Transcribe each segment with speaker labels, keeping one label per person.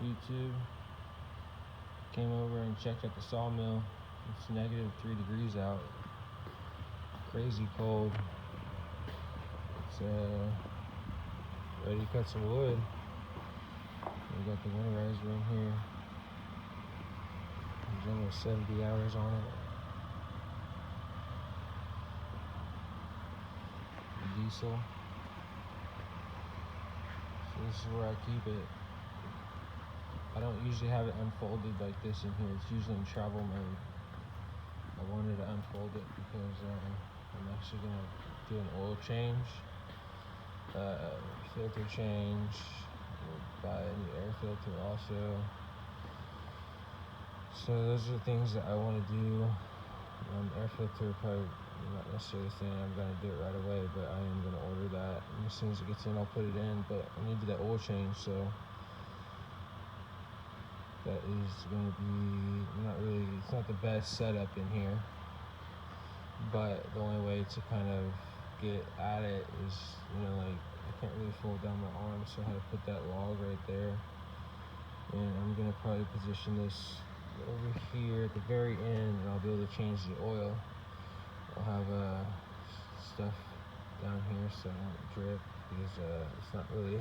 Speaker 1: YouTube. Came over and checked out the sawmill. It's -3 degrees out. Crazy cold. It's ready to cut some wood. We got the winterizer in here. There's almost 70 hours on it. Diesel. So this is where I keep it. I don't usually have it unfolded like this in here. It's usually in travel mode. I wanted to unfold it because I'm actually going to do an oil change, filter change, buy a new air filter also. So those are the things that I want to do. Air filter, probably not necessarily saying I'm going to do it right away, but I am going to order that. And as soon as it gets in, I'll put it in. But I need that oil change, so that is going to be it's not the best setup in here. But the only way to kind of get at it is, like, I can't really fold down my arm, so I had to put that log right there. And I'm going to probably position this over here at the very end, and I'll be able to change the oil. I'll have stuff down here so I don't drip, because it's not really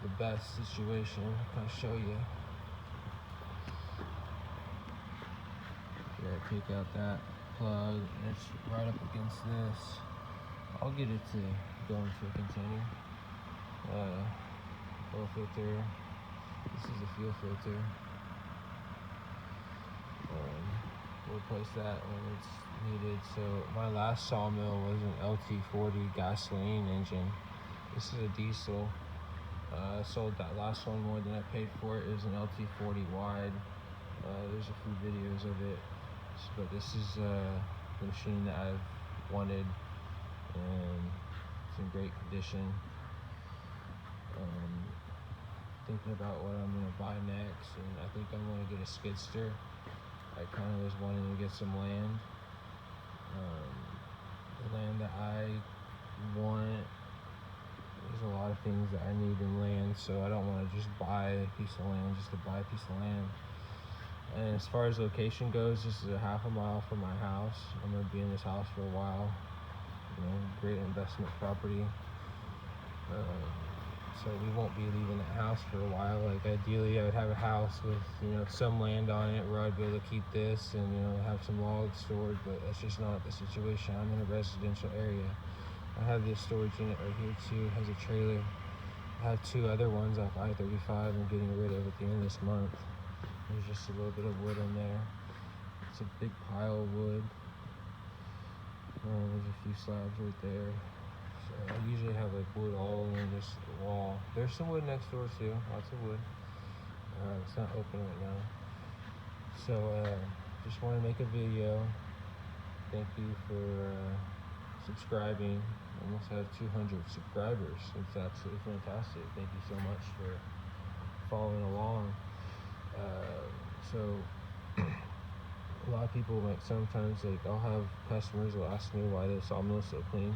Speaker 1: the best situation. I'll show you. Yeah, take out that plug, and it's right up against this. I'll get it to go into a container. Oil filter. This is a fuel filter. We'll replace that when it's needed. So my last sawmill was an LT40 gasoline engine. This is a diesel. I sold that last one more than I paid for it. It was an LT40 wide. There's a few videos of it, but this is the machine that I've wanted, and it's in great condition. Thinking about what I'm going to buy next, and I think I'm going to get a skidster. I kind of was wanting to get some land. The land that I want, there's a lot of things that I need in land, so I don't want to just buy a piece of land just to buy a piece of land. And as far as location goes, this is a half a mile from my house. I'm going to be in this house for a while. Great investment property. So we won't be leaving the house for a while. Like, ideally I would have a house with some land on it where I'd be able to keep this and have some logs stored, but that's just not the situation. I'm in a residential area. I have this storage unit right here too. It has a trailer. I have 2 other ones off I-35 I'm getting rid of at the end of this month. There's just a little bit of wood in there. It's a big pile of wood. There's a few slabs right there. I usually have like wood all along this wall. There's some wood next door too, lots of wood. It's not open right now. So just want to make a video. Thank you for subscribing. Almost have 200 subscribers. It's absolutely fantastic. Thank you so much for following along. So a lot of people, like, sometimes, like, I'll have customers will ask me why the sawmill is so clean.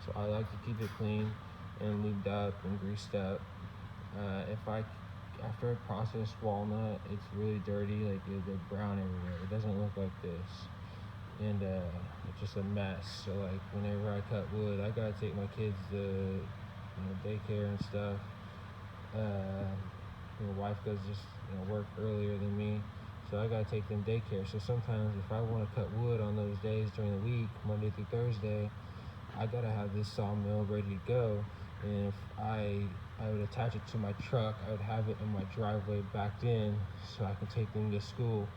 Speaker 1: So I like to keep it clean and lubed up and greased up. After I process walnut, it's really dirty, like they're brown everywhere. It doesn't look like this, and it's just a mess. So like whenever I cut wood, I gotta take my kids to daycare and stuff. My wife does just work earlier than me, so I gotta take them daycare. So sometimes if I want to cut wood on those days during the week, Monday through Thursday, I gotta have this sawmill ready to go. And if I would attach it to my truck, I would have it in my driveway backed in so I can take them to school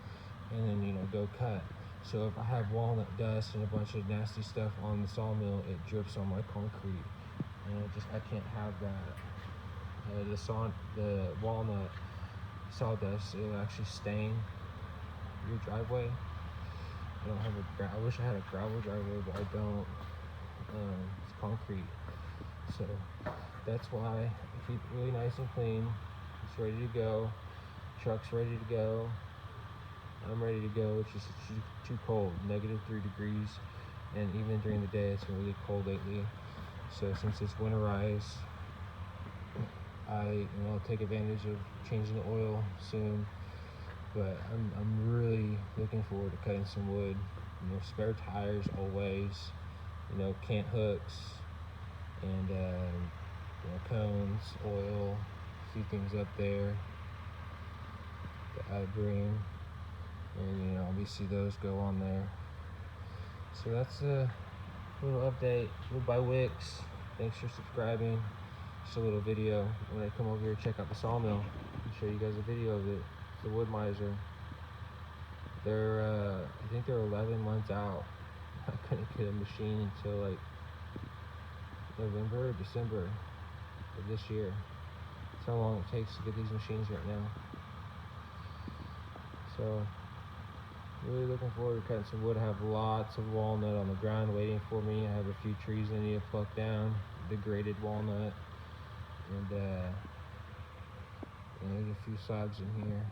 Speaker 1: and then go cut. So if I have walnut dust and a bunch of nasty stuff on the sawmill, it drips on my concrete, and I can't have that. The walnut sawdust, it will actually stain your driveway. I wish I had a gravel driveway, but I don't. It's concrete, so that's why I keep it really nice and clean. It's ready to go. Truck's ready to go. I'm ready to go. It's just too cold, -3 degrees, and even during the day it's been really cold lately. So since it's winterized, I'll take advantage of changing the oil soon. But I'm really looking forward to cutting some wood. Spare tires always. Cant hooks and cones, oil, a few things up there that I bring, and obviously those go on there. So that's a little update. We'll buy wicks. Thanks for subscribing. Just a little video. When I come over here, check out the sawmill. I'll show you guys a video of it. The Woodmizer. I think they're 11 months out. I couldn't get a machine until like November or December of this year. That's how long it takes to get these machines right now. So, really looking forward to cutting some wood. I have lots of walnut on the ground waiting for me. I have a few trees I need to pluck down, degraded walnut, and there's a few slabs in here.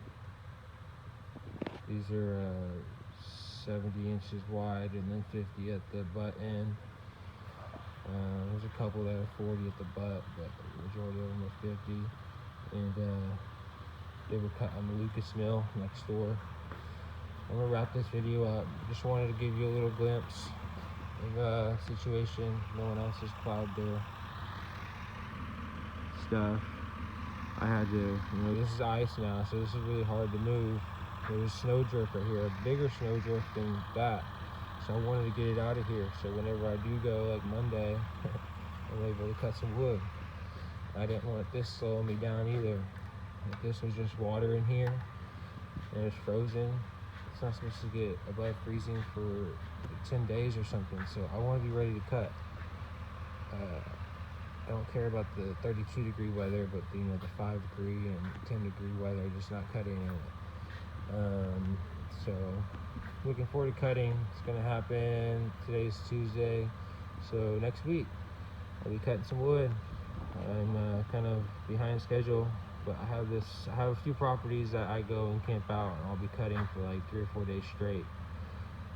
Speaker 1: These are 70 inches wide and then 50 at the butt end. There's a couple that are 40 at the butt, but the majority of them are 50. And they were cut on the Lucas Mill next door. I'm gonna wrap this video up. Just wanted to give you a little glimpse of a situation. No one else has plowed their stuff. I had to, this is ice now, so this is really hard to move. There's a snow drift right here, a bigger snow drift than that. So I wanted to get it out of here. So whenever I do go, like Monday, I'm able to cut some wood. I didn't want this slowing me down either. If this was just water in here and it's frozen, it's not supposed to get above freezing for 10 days or something. So I want to be ready to cut. I don't care about the 32-degree weather, but the 5-degree and 10-degree weather, just not cutting in it. So looking forward to cutting. It's gonna happen. Today's Tuesday, so next week I'll be cutting some wood. I'm kind of behind schedule, but I have a few properties that I go and camp out, and I'll be cutting for like 3 or 4 days straight.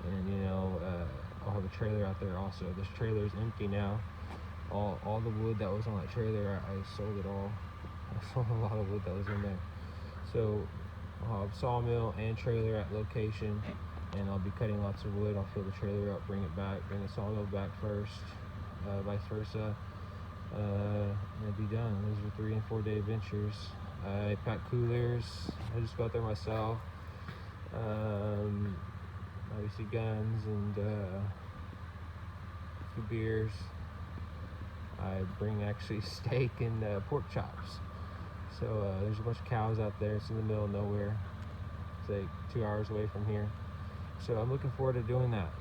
Speaker 1: And I'll have a trailer out there also. This trailer is empty now. All the wood that was on that trailer, I sold it all. I sold a lot of wood that was in there. So I'll have sawmill and trailer at location, and I'll be cutting lots of wood. I'll fill the trailer up, bring it back, bring the sawmill back first, vice versa, and it'll be done. Those are 3 and 4 day ventures. I pack coolers. I just go out there myself. Obviously guns and a few beers. I bring actually steak and pork chops. So there's a bunch of cows out there. It's in the middle of nowhere. It's like 2 hours away from here. So I'm looking forward to doing that.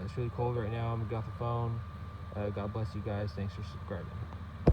Speaker 1: It's really cold right now. I'm off the phone. God bless you guys. Thanks for subscribing.